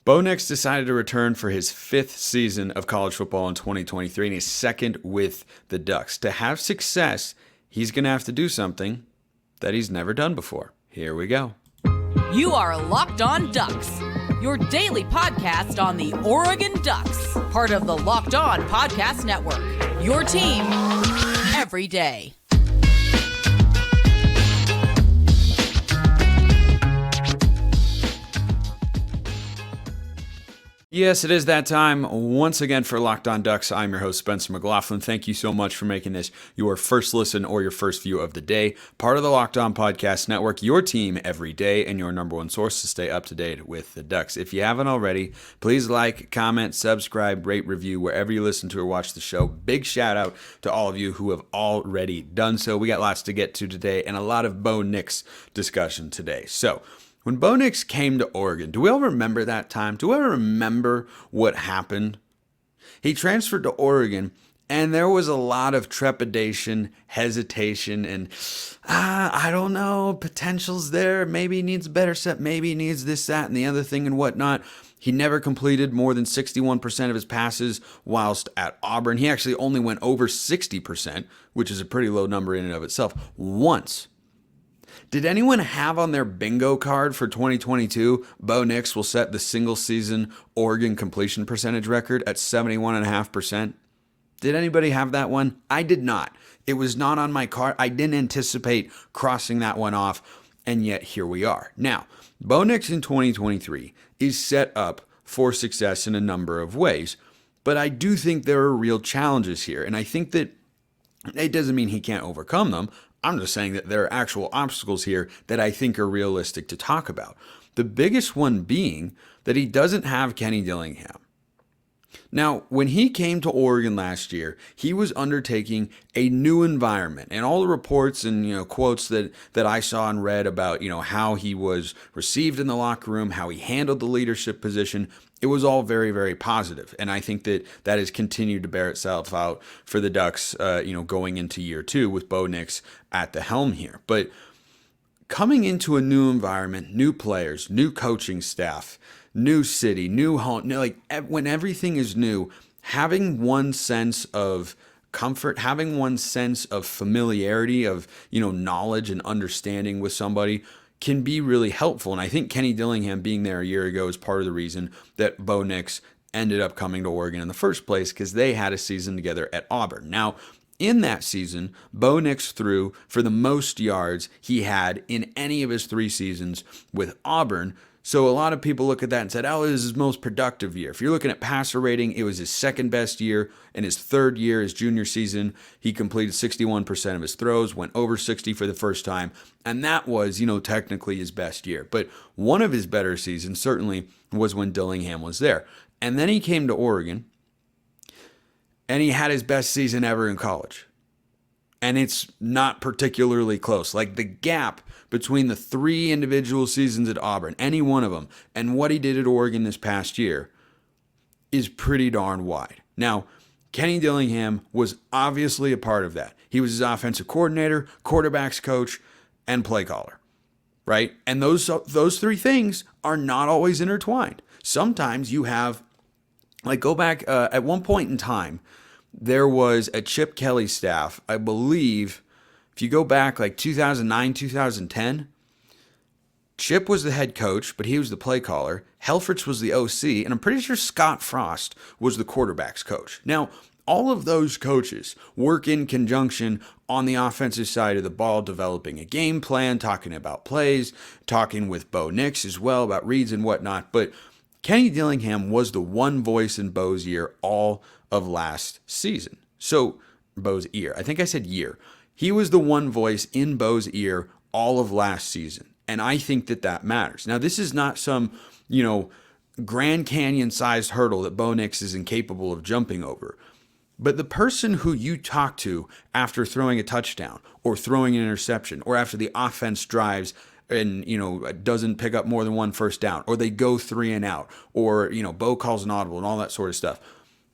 Bo Nix decided to return for his 5th season of college football in 2023 and his 2nd with the Ducks. To have success, he's going to have to do something that he's never done before. Here we go. You are Locked On Ducks, your daily podcast on the Oregon Ducks, part of the Locked On Podcast Network, your team every day. Yes, it is that time once again for Locked On Ducks. I'm your host, Spencer McLaughlin. Thank you so much for making this your first listen or your first view of the day. Part of the Locked On Podcast Network, your team every day, and your number one source to stay up to date with the Ducks. If you haven't already, please like, comment, subscribe, rate, review wherever you listen to or watch the show. Big shout out to all of you who have already done so. We got lots to get to today and a lot of Bo Nix discussion today. So, when Bo Nix came to Oregon, do we all remember that time? Do we ever remember what happened? He transferred to Oregon, and there was a lot of trepidation, hesitation, and I don't know, potential's there. Maybe he needs a better set. Maybe he needs this, that, and the other thing and whatnot. He never completed more than 61% of his passes whilst at Auburn. He actually only went over 60%, which is a pretty low number in and of itself, once. Did anyone have on their bingo card for 2022, Bo Nix will set the single season Oregon completion percentage record at 71.5%? Did anybody have that one? I did not. It was not on my card. I didn't anticipate crossing that one off, and yet here we are. Now, Bo Nix in 2023 is set up for success in a number of ways, but I do think there are real challenges here, and I think that it doesn't mean he can't overcome them. I'm just saying that there are actual obstacles here that I think are realistic to talk about. The biggest one being that he doesn't have Kenny Dillingham. Now, when he came to Oregon last year, he was undertaking a new environment, and all the reports and quotes that I saw and read about how he was received in the locker room, how he handled the leadership position, it was all very, very positive. And I think that has continued to bear itself out for the Ducks, going into year 2 with Bo Nix at the helm here. But coming into a new environment, new players, new coaching staff, new city, new home, when everything is new, having one sense of comfort, having one sense of familiarity, of, knowledge and understanding with somebody can be really helpful. And I think Kenny Dillingham being there a year ago is part of the reason that Bo Nix ended up coming to Oregon in the first place, because they had a season together at Auburn. Now, in that season, Bo Nix threw for the most yards he had in any of his 3 seasons with Auburn. So a lot of people look at that and said, oh, it was his most productive year. If you're looking at passer rating, it was his 2nd best year. In his 3rd year, his junior season, he completed 61% of his throws, went over 60 for the first time. And that was, technically his best year. But one of his better seasons certainly was when Dillingham was there. And then he came to Oregon, and he had his best season ever in college. And it's not particularly close. Like, the gap between the 3 individual seasons at Auburn, any one of them, and what he did at Oregon this past year is pretty darn wide. Now, Kenny Dillingham was obviously a part of that. He was his offensive coordinator, quarterbacks coach, and play caller, right? And those 3 things are not always intertwined. Sometimes you have, go back at one point in time, there was a Chip Kelly staff, I believe. If you go back 2009, 2010, Chip was the head coach, but he was the play caller. Helfrich was the OC, and I'm pretty sure Scott Frost was the quarterback's coach. Now, all of those coaches work in conjunction on the offensive side of the ball, developing a game plan, talking about plays, talking with Bo Nix as well about reads and whatnot. But Kenny Dillingham was the one voice in Bo's ear all of last season. So, Bo's ear. I think I said year. He was the one voice in Bo's ear all of last season. And I think that matters. Now, this is not some, Grand Canyon-sized hurdle that Bo Nix is incapable of jumping over. But the person who you talk to after throwing a touchdown or throwing an interception or after the offense drives and, doesn't pick up more than 1 first down, or they go 3 and out, or, Bo calls an audible and all that sort of stuff,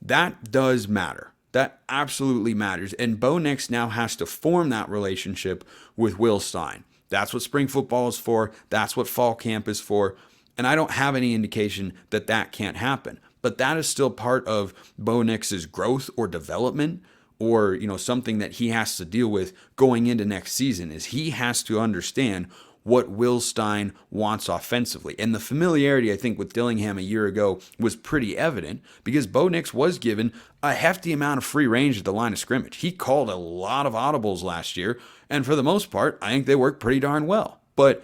that does matter. That absolutely matters. And Bo Nix now has to form that relationship with Will Stein. That's what spring football is for. That's what fall camp is for. And I don't have any indication that that can't happen. But that is still part of Bo Nix's growth or development, or something that he has to deal with going into next season, is he has to understand what Will Stein wants offensively. And the familiarity, I think, with Dillingham a year ago was pretty evident, because Bo Nix was given a hefty amount of free range at the line of scrimmage. He called a lot of audibles last year, and for the most part, I think they worked pretty darn well. But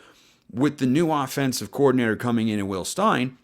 with the new offensive coordinator coming in Will Stein,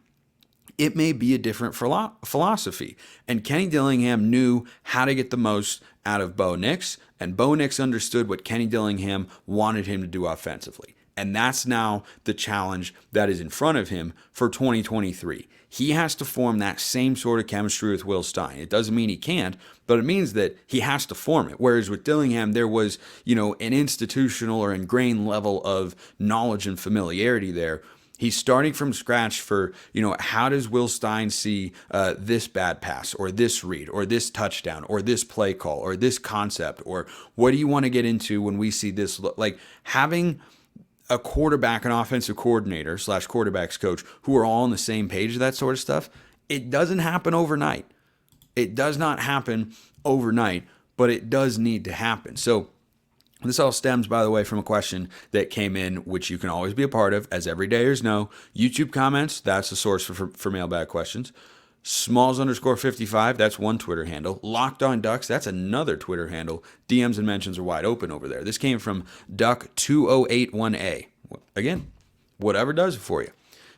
it may be a different philosophy. And Kenny Dillingham knew how to get the most out of Bo Nix, and Bo Nix understood what Kenny Dillingham wanted him to do offensively. And that's now the challenge that is in front of him for 2023. He has to form that same sort of chemistry with Will Stein. It doesn't mean he can't, but it means that he has to form it. Whereas with Dillingham, there was, an institutional or ingrained level of knowledge and familiarity there. He's starting from scratch for, how does Will Stein see this bad pass, or this read, or this touchdown, or this play call, or this concept, or what do you want to get into when we see this look? Like, having a quarterback and offensive coordinator / quarterbacks coach who are all on the same page of that sort of stuff, it doesn't happen overnight. It does not happen overnight, but it does need to happen. So this all stems, by the way, from a question that came in, which you can always be a part of, as everydayers know. YouTube comments, that's the source for mailbag questions. Smalls_55, that's one Twitter handle. Locked on Ducks, that's another Twitter handle. DMs and mentions are wide open over there. This came from Duck2081A. Again, whatever does it for you.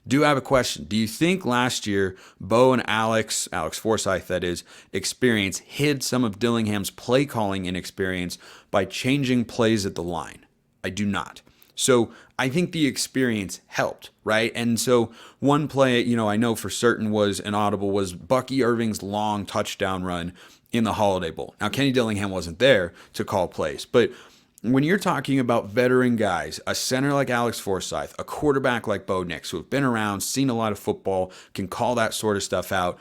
Do have a question. Do you think last year Bo and Alex Forsyth, that is, experience hid some of Dillingham's play calling inexperience by changing plays at the line? I do not. So I think the experience helped, right? And so one play, I know for certain was an audible, was Bucky Irving's long touchdown run in the Holiday Bowl. Now, Kenny Dillingham wasn't there to call plays, but when you're talking about veteran guys, a center like Alex Forsyth, a quarterback like Bo Nix, who have been around, seen a lot of football, can call that sort of stuff out,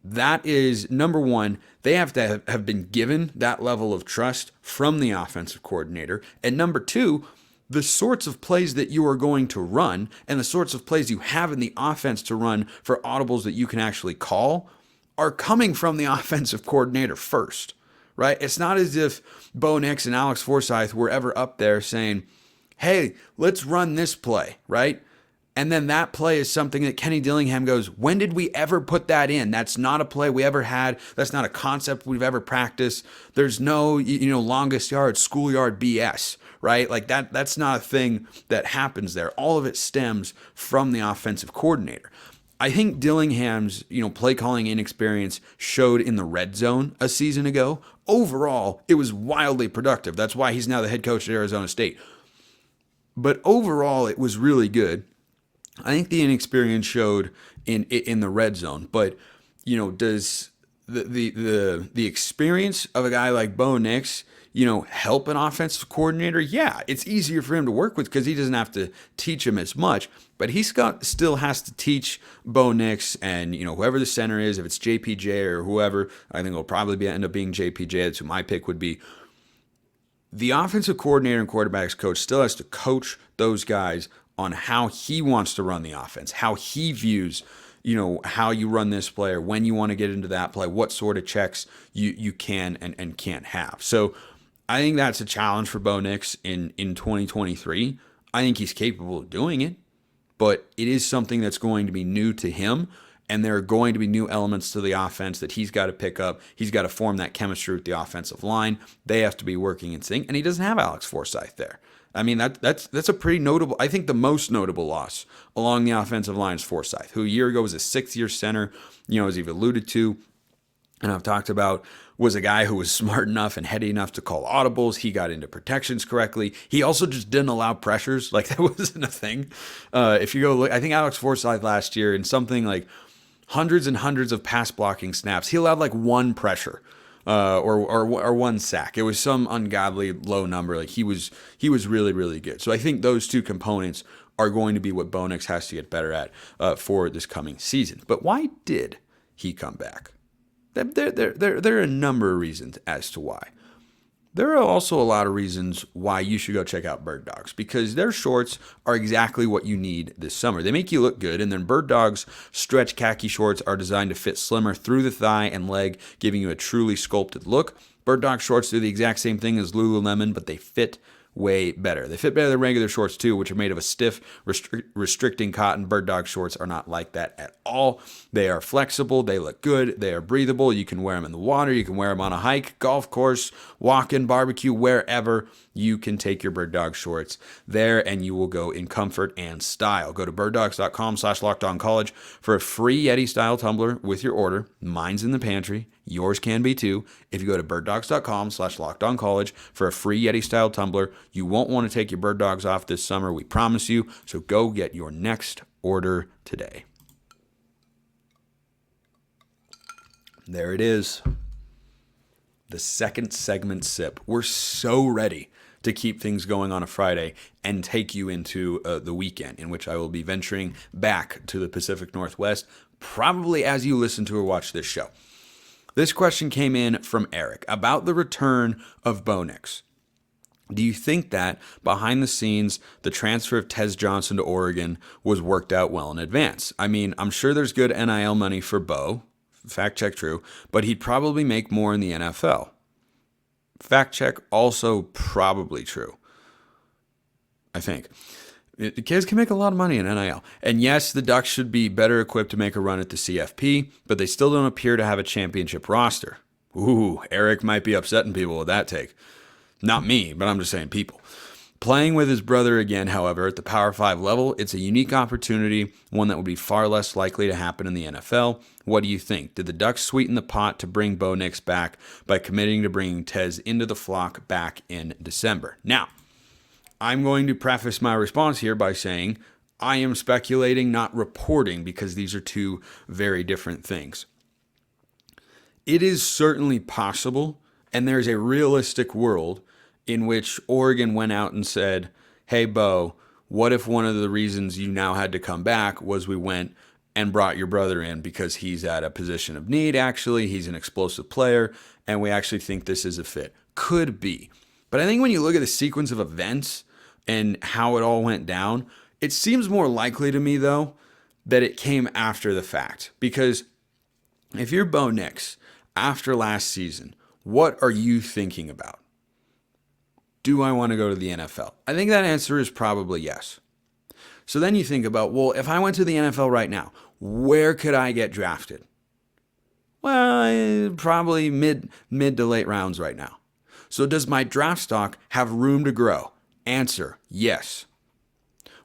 that is, number one, they have to have been given that level of trust from the offensive coordinator. And number two, the sorts of plays that you are going to run and the sorts of plays you have in the offense to run for audibles that you can actually call are coming from the offensive coordinator first, right? It's not as if Bo Nix and Alex Forsyth were ever up there saying, hey, let's run this play, right? And then that play is something that Kenny Dillingham goes, when did we ever put that in? That's not a play we ever had. That's not a concept we've ever practiced. There's no, longest yard, schoolyard BS, right? Like that's not a thing that happens there. All of it stems from the offensive coordinator. I think Dillingham's, play calling inexperience showed in the red zone a season ago. Overall, it was wildly productive. That's why he's now the head coach at Arizona State. But overall, it was really good. I think the inexperience showed in the red zone, but does the experience of a guy like Bo Nix, help an offensive coordinator? Yeah, it's easier for him to work with because he doesn't have to teach him as much, but he still has to teach Bo Nix and whoever the center is, if it's JPJ or whoever. I think it'll probably end up being JPJ. That's who my pick would be. The offensive coordinator and quarterbacks coach still has to coach those guys on how he wants to run the offense, how he views, how you run this play, or when you want to get into that play, what sort of checks you can and can't have. So I think that's a challenge for Bo Nix in 2023. I think he's capable of doing it, but it is something that's going to be new to him, and there are going to be new elements to the offense that he's got to pick up. He's got to form that chemistry with the offensive line. They have to be working in sync, and he doesn't have Alex Forsyth there. I mean, that's a pretty notable, I think the most notable loss along the offensive line is Forsyth, who a year ago was a sixth-year center, as you've alluded to, and I've talked about, was a guy who was smart enough and heady enough to call audibles. He got into protections correctly. He also just didn't allow pressures. Like, that wasn't a thing. If you go look, I think Alex Forsyth last year in something like hundreds and hundreds of pass blocking snaps, he allowed like one pressure. Or one sack. It was some ungodly low number. Like he was really, really good. So I think those two components are going to be what Bo Nix has to get better at for this coming season. But why did he come back? There are a number of reasons as to why. There are also a lot of reasons why you should go check out Birddogs, because their shorts are exactly what you need this summer. They make you look good, and then Birddogs stretch khaki shorts are designed to fit slimmer through the thigh and leg, giving you a truly sculpted look. Birddog shorts do the exact same thing as Lululemon, but they fit way better. They fit better than regular shorts too, which are made of a stiff, restricting cotton. Birddog shorts are not like that at all. They are flexible. They look good. They are breathable. You can wear them in the water. You can wear them on a hike, golf course, walk-in, barbecue, wherever. You can take your Birddog shorts there and you will go in comfort and style. Go to birddogs.com/lockedoncollege for a free Yeti-style tumbler with your order. Mine's in the pantry. Yours can be too. If you go to birddogs.com/lockedoncollege for a free Yeti-style tumbler, you won't want to take your bird dogs off this summer, we promise you. So go get your next order today. There it is. The second segment sip. We're so ready to keep things going on a Friday and take you into the weekend, in which I will be venturing back to the Pacific Northwest, probably as you listen to or watch this show. This question came in from Eric about the return of Bo Nix. Do you think that behind the scenes, the transfer of Tez Johnson to Oregon was worked out well in advance? I mean, I'm sure there's good NIL money for Bo. Fact check true. But he'd probably make more in the NFL. Fact check also probably true. I think. The kids can make a lot of money in NIL. And yes, the Ducks should be better equipped to make a run at the CFP, but they still don't appear to have a championship roster. Ooh, Eric might be upsetting people with that take. Not me, but I'm just saying people. Playing with his brother again, however, at the Power 5 level, it's a unique opportunity, one that would be far less likely to happen in the NFL. What do you think? Did the Ducks sweeten the pot to bring Bo Nix back by committing to bringing Tez into the flock back in December? Now, I'm going to preface my response here by saying I am speculating, not reporting, because these are two very different things. It is certainly possible, and there's a realistic world in which Oregon went out and said, hey, Bo, what if one of the reasons you now had to come back was we went and brought your brother in because he's at a position of need, actually, he's an explosive player, and we actually think this is a fit. Could be. But I think when you look at the sequence of events and how it all went down, it seems more likely to me, though, that it came after the fact. Because if you're Bo Nix, after last season, what are you thinking about? Do I want to go to the NFL? I think that answer is probably yes. So then you think about, well, if I went to the NFL right now, where could I get drafted? Well, probably mid to late rounds right now. So does my draft stock have room to grow? Answer, yes.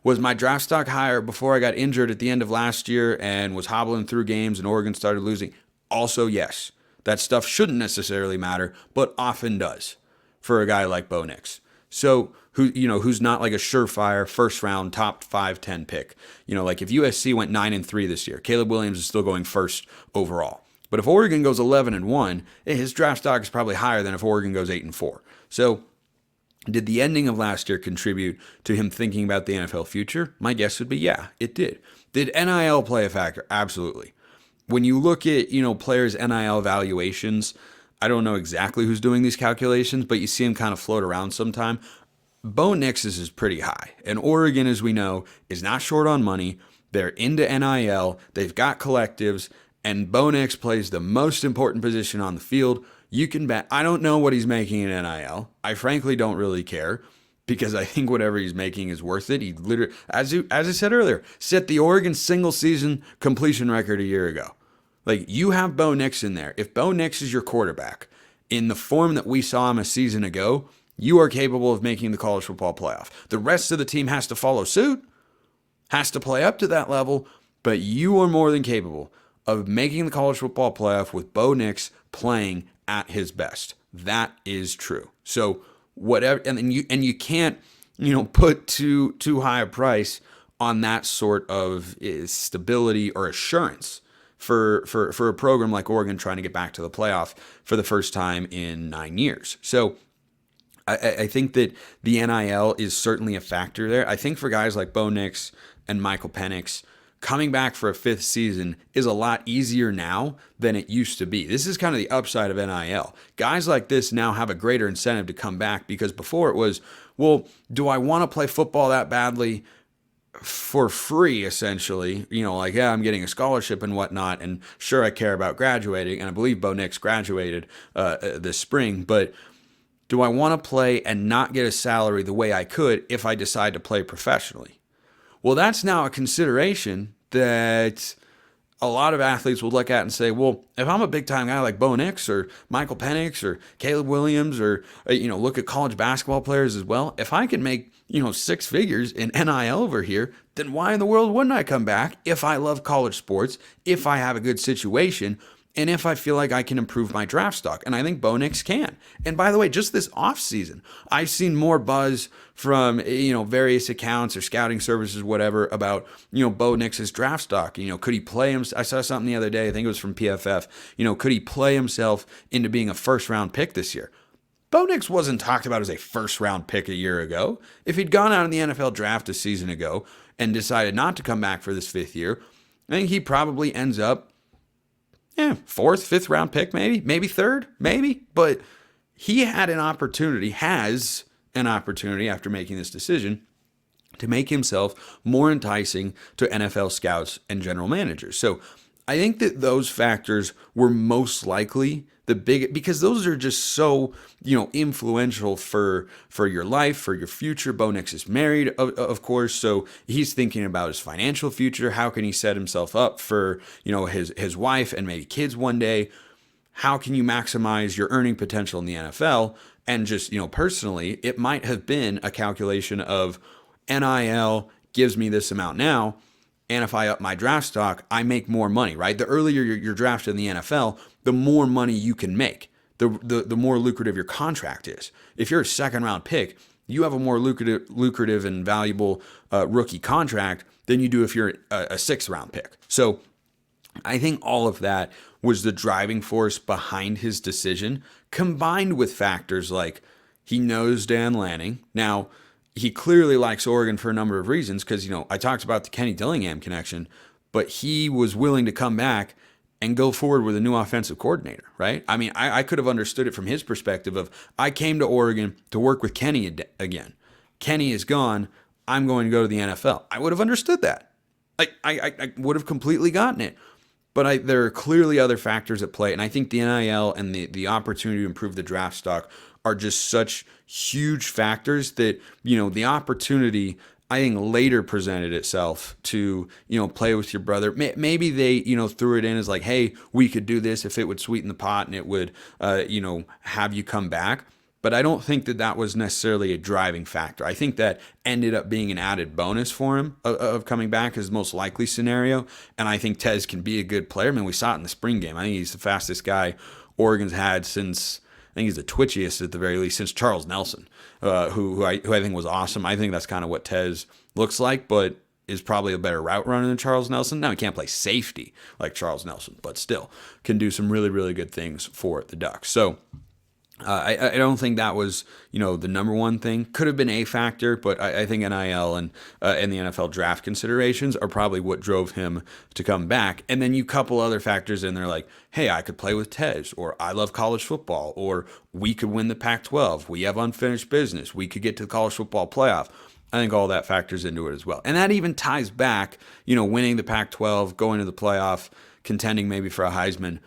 Was my draft stock higher before I got injured at the end of last year and was hobbling through games and Oregon started losing? Also, yes. That stuff shouldn't necessarily matter, but often does for a guy like Bo Nix. So who's not like a surefire first round top 5-10 pick. Like if USC went 9-3 this year, Caleb Williams is still going first overall. But if Oregon goes 11-1, his draft stock is probably higher than if Oregon goes 8-4. So did the ending of last year contribute to him thinking about the NFL future? My guess would be yeah, it did. Did NIL play a factor? Absolutely. When you look at, players' NIL valuations, I don't know exactly who's doing these calculations, but you see them kind of float around sometime. Bo Nix's is pretty high. And Oregon, as we know, is not short on money. They're into NIL. They've got collectives. And Bo Nix plays the most important position on the field. You can bet. I don't know what he's making in NIL. I frankly don't really care because I think whatever he's making is worth it. He literally, as I said earlier, set the Oregon single season completion record a year ago. Like, you have Bo Nix in there. If Bo Nix is your quarterback in the form that we saw him a season ago, you are capable of making the college football playoff. The rest of the team has to follow suit, has to play up to that level, but you are more than capable of making the college football playoff with Bo Nix playing at his best. That is true. So whatever, and you can't, put too high a price on that sort of stability or assurance for a program like Oregon trying to get back to the playoff for the first time in 9 years. So I think that the NIL is certainly a factor there. I think for guys like Bo Nix and Michael Penix, coming back for a fifth season is a lot easier now than it used to be. This is kind of the upside of NIL. Guys like this now have a greater incentive to come back, because before it was, well, do I want to play football that badly for free, essentially? Like, yeah, I'm getting a scholarship and whatnot, and sure, I care about graduating, and I believe Bo Nix graduated this spring, but do I want to play and not get a salary the way I could if I decide to play professionally? Well, that's now a consideration that a lot of athletes will look at and say, well, if I'm a big-time guy like Bo Nix or Michael Penix or Caleb Williams, or, look at college basketball players as well, if I can make, six figures in NIL over here, then why in the world wouldn't I come back if I love college sports, if I have a good situation, and if I feel like I can improve my draft stock? And I think Bo Nix can. And by the way, just this offseason, I've seen more buzz from, various accounts or scouting services, whatever, about, Bo Nix's draft stock. Could he play him? I saw something the other day, I think it was from PFF. Could he play himself into being a first-round pick this year? Bo Nix wasn't talked about as a first-round pick a year ago. If he'd gone out in the NFL draft a season ago and decided not to come back for this fifth year, I think he probably ends up fourth, fifth round pick, maybe third, but he has an opportunity after making this decision to make himself more enticing to NFL scouts and general managers. So I think that those factors were most likely because those are just so, influential for your life, for your future. Bo Nix is married, of course, so he's thinking about his financial future. How can he set himself up for, his wife and maybe kids one day? How can you maximize your earning potential in the NFL? And just, personally, it might have been a calculation of NIL gives me this amount now, and if I up my draft stock, I make more money, right? The earlier you're drafted in the NFL, the more money you can make, the more lucrative your contract is. If you're a second-round pick, you have a more lucrative and valuable rookie contract than you do if you're a sixth-round pick. So I think all of that was the driving force behind his decision, combined with factors like he knows Dan Lanning. Now, he clearly likes Oregon for a number of reasons because, I talked about the Kenny Dillingham connection, but he was willing to come back and go forward with a new offensive coordinator, right? I mean, I could have understood it from his perspective of, I came to Oregon to work with Kenny again. Kenny is gone. I'm going to go to the NFL. I would have understood that. I would have completely gotten it. But there are clearly other factors at play, and I think the NIL and the opportunity to improve the draft stock are just such huge factors that, the opportunity, I think, later presented itself to, play with your brother. Maybe they, threw it in as like, hey, we could do this if it would sweeten the pot and it would, have you come back. But I don't think that was necessarily a driving factor. I think that ended up being an added bonus for him of coming back as the most likely scenario. And I think Tez can be a good player. I mean, we saw it in the spring game. I think he's the fastest guy Oregon's had since, I think he's the twitchiest at the very least, since Charles Nelson, who I think was awesome. I think that's kind of what Tez looks like, but is probably a better route runner than Charles Nelson. Now, he can't play safety like Charles Nelson, but still can do some really, really good things for the Ducks. So I don't think that was, the number one thing. Could have been a factor, but I think NIL and the NFL draft considerations are probably what drove him to come back. And then you couple other factors in there like, hey, I could play with Tez, or I love college football, or we could win the Pac-12. We have unfinished business. We could get to the college football playoff. I think all that factors into it as well. And that even ties back, winning the Pac-12, going to the playoff, contending maybe for a Heisman.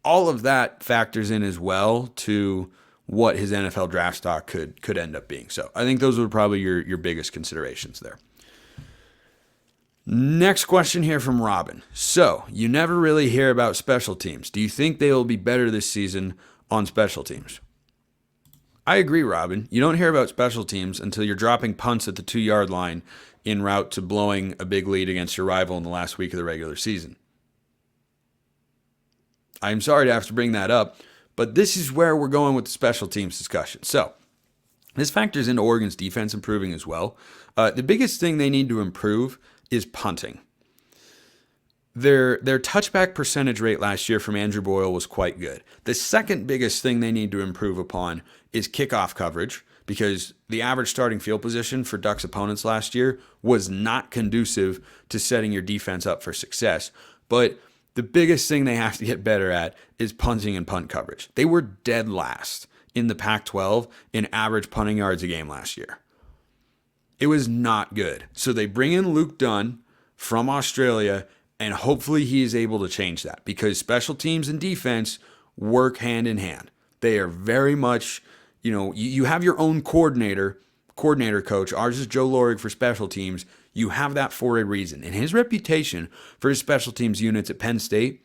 All of that factors in as well to what his NFL draft stock could end up being. So I think those were probably your biggest considerations there. Next question here from Robin. So you never really hear about special teams. Do you think they will be better this season on special teams? I agree, Robin. You don't hear about special teams until you're dropping punts at the 2-yard line en route to blowing a big lead against your rival in the last week of the regular season. I'm sorry to have to bring that up, but this is where we're going with the special teams discussion. So this factors into Oregon's defense improving as well. The biggest thing they need to improve is punting. Their touchback percentage rate last year from Andrew Boyle was quite good. The second biggest thing they need to improve upon is kickoff coverage, because the average starting field position for Ducks opponents last year was not conducive to setting your defense up for success. But the biggest thing they have to get better at is punting and punt coverage. They were dead last in the Pac-12 in average punting yards a game last year. It was not good. So they bring in Luke Dunn from Australia, and hopefully he is able to change that, because special teams and defense work hand in hand. They are very much, you have your own coordinator coach. Ours is Joe Lorig for special teams. You have that for a reason. And his reputation for his special teams units at Penn State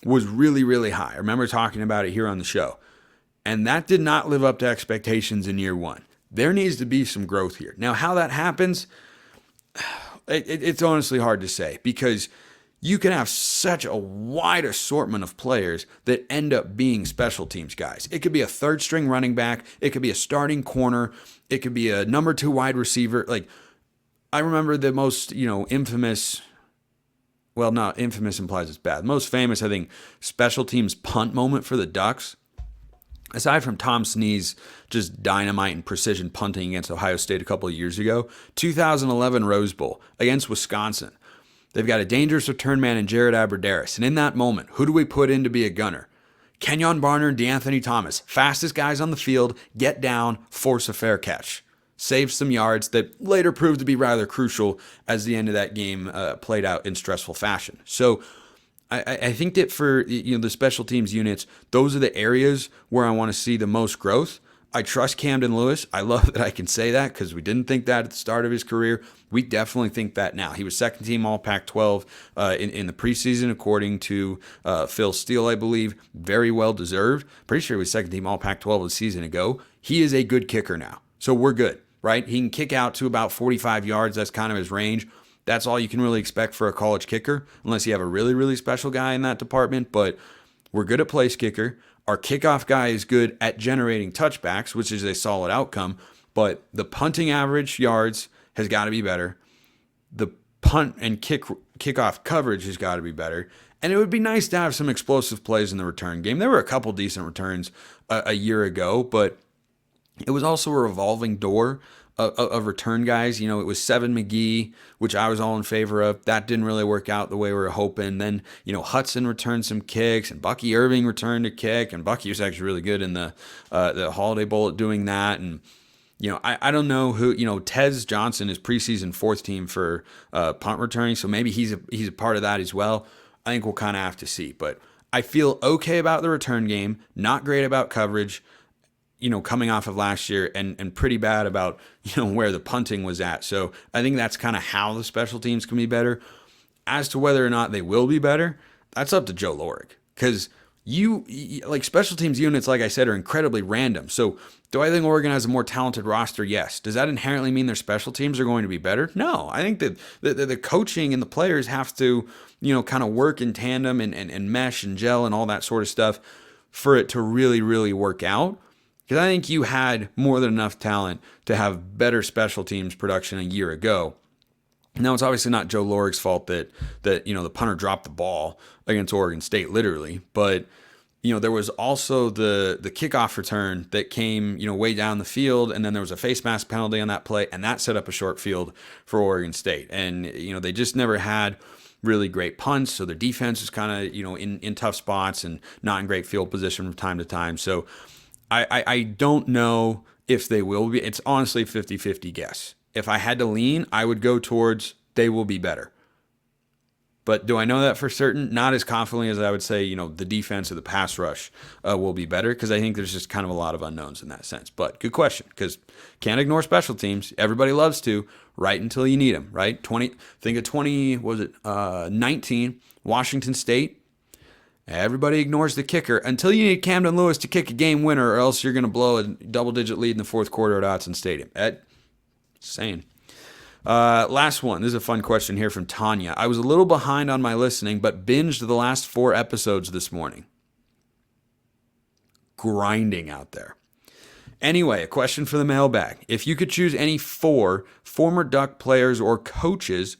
was really, really high. I remember talking about it here on the show. And that did not live up to expectations in year one. There needs to be some growth here. Now, how that happens, it's honestly hard to say, because you can have such a wide assortment of players that end up being special teams guys. It could be a third string running back. It could be a starting corner. It could be a number 2 wide receiver. Like, I remember the most, infamous, well, not infamous implies it's bad. Most famous, I think, special teams punt moment for the Ducks, aside from Tom Snead's just dynamite and precision punting against Ohio State a couple of years ago, 2011 Rose Bowl against Wisconsin. They've got a dangerous return man in Jared Abbrederis. And in that moment, who do we put in to be a gunner? Kenyon Barner and DeAnthony Thomas. Fastest guys on the field, get down, force a fair catch. Save some yards that later proved to be rather crucial as the end of that game played out in stressful fashion. So I think that for the special teams units, those are the areas where I want to see the most growth. I trust Camden Lewis. I love that I can say that, because we didn't think that at the start of his career. We definitely think that now. He was second team All Pac-12 in the preseason, according to Phil Steele, I believe. Very well deserved. Pretty sure he was second team All Pac-12 a season ago. He is a good kicker now. So we're good, right? He can kick out to about 45 yards. That's kind of his range. That's all you can really expect for a college kicker, unless you have a really, really special guy in that department. But we're good at place kicker. Our kickoff guy is good at generating touchbacks, which is a solid outcome. But the punting average yards has got to be better. The punt and kickoff coverage has got to be better. And it would be nice to have some explosive plays in the return game. There were a couple decent returns a year ago, but it was also a revolving door of return guys. It was Seven McGee, which I was all in favor of. That didn't really work out the way we were hoping. Then, Hudson returned some kicks, and Bucky Irving returned a kick, and Bucky was actually really good in the Holiday Bowl at doing that. And, I don't know who, Tez Johnson is preseason 4th team for punt returning, so maybe he's a part of that as well. I think we'll kind of have to see. But I feel okay about the return game, not great about coverage, coming off of last year, and pretty bad about, where the punting was at. So I think that's kind of how the special teams can be better. As to whether or not they will be better, that's up to Joe Lorig, because special teams units, like I said, are incredibly random. So do I think Oregon has a more talented roster? Yes. Does that inherently mean their special teams are going to be better? No. I think that the coaching and the players have to, kind of work in tandem and mesh and gel and all that sort of stuff for it to really, really work out. Because I think you had more than enough talent to have better special teams production a year ago. Now, it's obviously not Joe Lorig's fault that the punter dropped the ball against Oregon State, literally. But, there was also the kickoff return that came, way down the field, and then there was a face mask penalty on that play, and that set up a short field for Oregon State. And, they just never had really great punts, so their defense was kind of, in tough spots and not in great field position from time to time. So I don't know if they will be. It's honestly a 50-50 guess. If I had to lean, I would go towards they will be better. But do I know that for certain? Not as confidently as I would say, the defense or the pass rush will be better, because I think there's just kind of a lot of unknowns in that sense. But good question, because can't ignore special teams. Everybody loves to, right until you need them, right? 19, Washington State. Everybody ignores the kicker until you need Camden Lewis to kick a game winner, or else you're going to blow a double-digit lead in the fourth quarter at Autzen Stadium. Insane. Last one. This is a fun question here from Tanya. I was a little behind on my listening, but binged the last 4 episodes this morning. Grinding out there. Anyway, a question for the mailbag. If you could choose any 4 former Duck players or coaches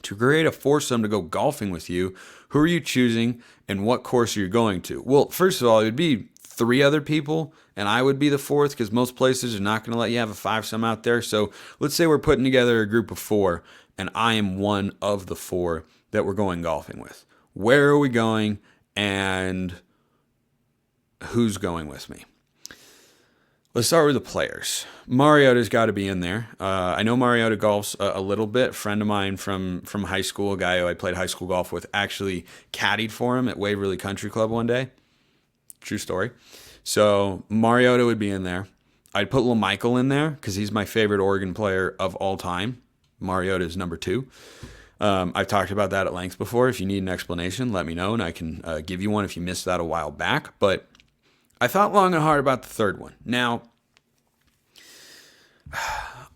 to create a foursome to go golfing with you, who are you choosing and what course are you going to? Well, first of all, it would be 3 other people, and I would be the 4th because most places are not going to let you have a 5-some out there. So let's say we're putting together a group of 4, and I am one of the 4 that we're going golfing with. Where are we going, and who's going with me? Let's start with the players. Mariota's got to be in there. I know Mariota golfs a little bit. A friend of mine from high school, a guy who I played high school golf with, actually caddied for him at Waverly Country Club one day. True story. So Mariota would be in there. I'd put LaMichael in there because he's my favorite Oregon player of all time. Mariota is number 2. I've talked about that at length before. If you need an explanation, let me know, and I can give you one if you missed that a while back. But I thought long and hard about the third one. Now,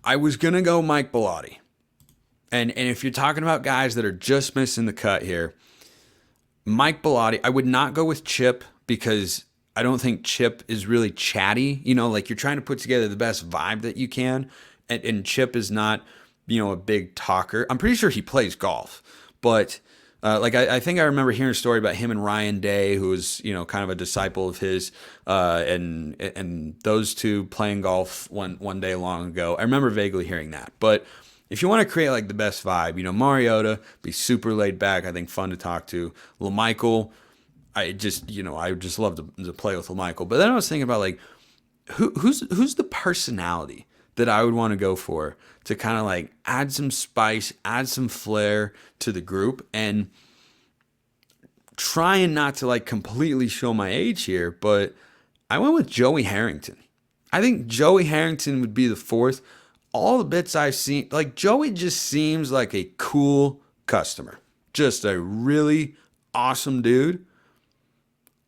I was going to go Mike Bellotti. And if you're talking about guys that are just missing the cut here, Mike Bellotti, I would not go with Chip because I don't think Chip is really chatty. You know, like you're trying to put together the best vibe that you can. And Chip is not, a big talker. I'm pretty sure he plays golf. But I think I remember hearing a story about him and Ryan Day, who was, kind of a disciple of his, and those two playing golf one day long ago. I remember vaguely hearing that. But if you want to create like the best vibe, Mariota, be super laid back, I think fun to talk to. LaMichael, I just love to play with LaMichael. But then I was thinking about like, who's the personality that I would want to go for to kind of like add some spice, add some flair to the group, and trying not to like completely show my age here, but I went with Joey Harrington. I think Joey Harrington would be the 4th. All the bits I've seen, like Joey just seems like a cool customer. Just a really awesome dude.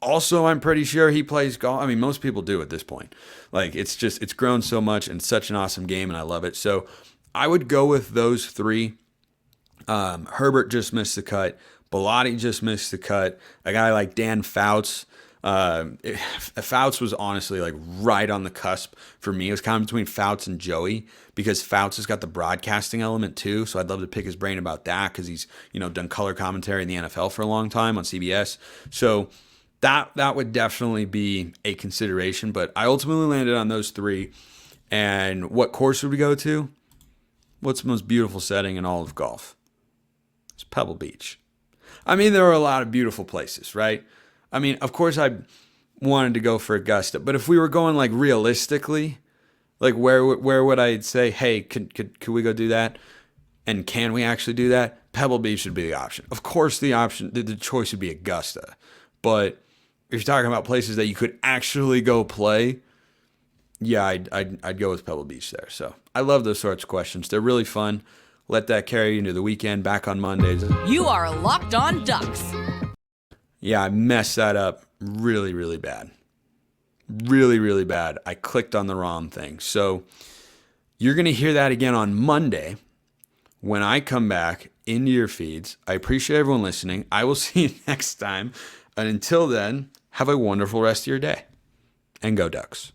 Also, I'm pretty sure he plays golf. I mean, most people do at this point. Like, it's grown so much and such an awesome game, and I love it. So I would go with those 3. Herbert just missed the cut. Bellotti just missed the cut. A guy like Dan Fouts. Fouts was honestly like right on the cusp for me. It was kind of between Fouts and Joey because Fouts has got the broadcasting element too. So I'd love to pick his brain about that because he's, done color commentary in the NFL for a long time on CBS. So that would definitely be a consideration, but I ultimately landed on those 3. And what course would we go to? What's the most beautiful setting in all of golf? It's Pebble Beach. I mean, there are a lot of beautiful places, right? I mean, of course I wanted to go for Augusta, but if we were going like realistically, like where would I say, hey, could we go do that? And can we actually do that? Pebble Beach would be the option. Of course, the choice would be Augusta, but if you're talking about places that you could actually go play, yeah, I'd go with Pebble Beach there. So I love those sorts of questions. They're really fun. Let that carry you into the weekend. Back on Mondays. You are Locked On Ducks. Yeah, I messed that up really, really bad. Really, really bad. I clicked on the wrong thing. So you're going to hear that again on Monday when I come back into your feeds. I appreciate everyone listening. I will see you next time. And until then, have a wonderful rest of your day. And go Ducks.